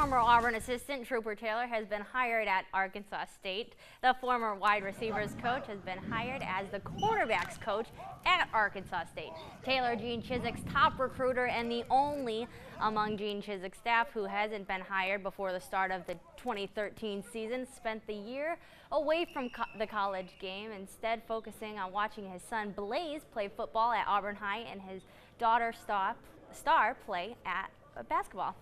Former Auburn assistant Trooper Taylor has been hired at Arkansas State. The former wide receivers coach has been hired as the quarterbacks coach at Arkansas State. Taylor, Gene Chizik's top recruiter and the only among Gene Chizik's staff who hasn't been hired before the start of the 2013 season, spent the year away from the college game, instead focusing on watching his son Blaze play football at Auburn High and his daughter Star play at basketball.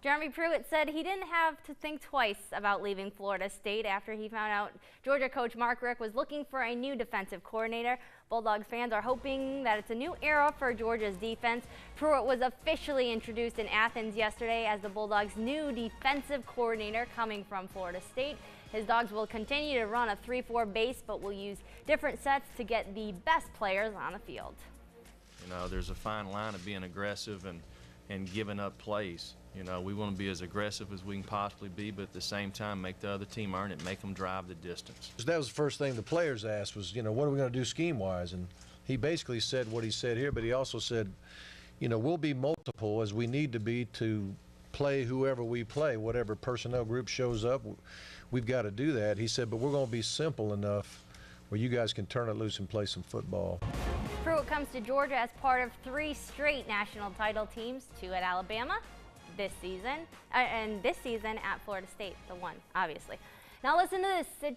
Jeremy Pruitt said he didn't have to think twice about leaving Florida State after he found out Georgia coach Mark Richt was looking for a new defensive coordinator. Bulldogs fans are hoping that it's a new era for Georgia's defense. Pruitt was officially introduced in Athens yesterday as the Bulldogs' new defensive coordinator coming from Florida State. His Dogs will continue to run a 3-4 base, but will use different sets to get the best players on the field. You know, there's a fine line of being aggressive and giving up plays. You know, we want to be as aggressive as we can possibly be, but at the same time make the other team earn it, make them drive the distance. That was the first thing the players asked was, you know, what are we going to do scheme-wise? And he basically said what he said here, but he also said, you know, we'll be multiple as we need to be to play whoever we play, whatever personnel group shows up, we've got to do that. He said, but we're going to be simple enough where you guys can turn it loose and play some football. Pruitt comes to Georgia as part of 3 straight national title teams, 2 at Alabama this season, and this season at Florida State, the one, obviously. Now listen to this.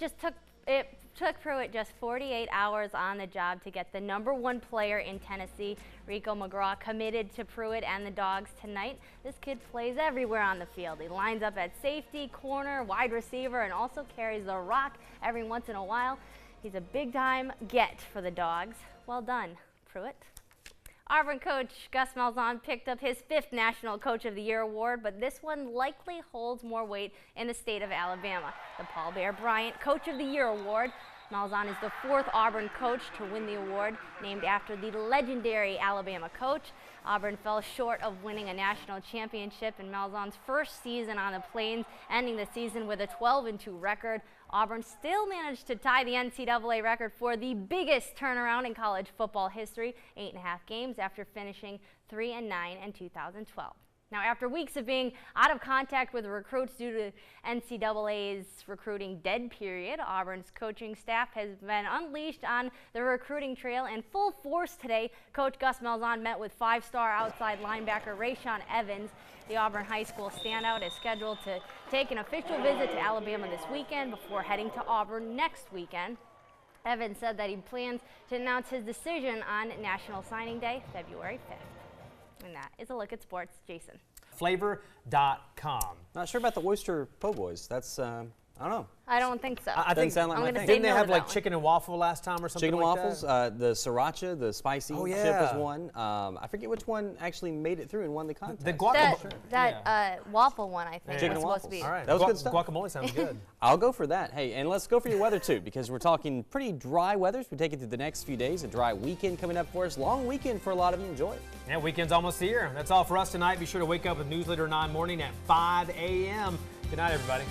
It took Pruitt just 48 hours on the job to get the #1 player in Tennessee, Rico McGraw, committed to Pruitt and the Dogs tonight. This kid plays everywhere on the field. He lines up at safety, corner, wide receiver, and also carries the rock every once in a while. He's a big-time get for the Dogs. Well done, Pruitt. Auburn coach Gus Malzahn picked up his 5th National Coach of the Year award, but this one likely holds more weight in the state of Alabama. The Paul Bear Bryant Coach of the Year award. Malzahn is the 4th Auburn coach to win the award, named after the legendary Alabama coach. Auburn fell short of winning a national championship in Malzahn's first season on the Plains, ending the season with a 12-2 record. Auburn still managed to tie the NCAA record for the biggest turnaround in college football history, 8.5 games after finishing 3-9 in 2012. Now, after weeks of being out of contact with recruits due to NCAA's recruiting dead period, Auburn's coaching staff has been unleashed on the recruiting trail in full force today. Coach Gus Malzahn met with 5-star outside linebacker Rashaan Evans. The Auburn High School standout is scheduled to take an official visit to Alabama this weekend before heading to Auburn next weekend. Evans said that he plans to announce his decision on National Signing Day, February 5th. And that is a look at sports. Jason. Flavor.com. Not sure about the oyster po' boys. That's, I don't know. I don't think so. I think sound like my thing. Didn't they have like chicken and waffle last time or something Chicken like waffles, that? the sriracha, the spicy Oh, chip yeah. was one. I forget which one actually made it through and won the contest. The guacamole. That waffle one, I think, Chicken was and supposed to waffles. be. All right. That was good stuff. Guacamole sounds good. I'll go for that. Hey, and let's go for your weather too, because we're talking pretty dry weather. So we take it to the next few days. A dry weekend coming up for us. Long weekend for a lot of you. Enjoy it. Yeah, weekend's almost here. That's all for us tonight. Be sure to wake up with Newsletter 9 morning at 5 a.m. Good night, everybody.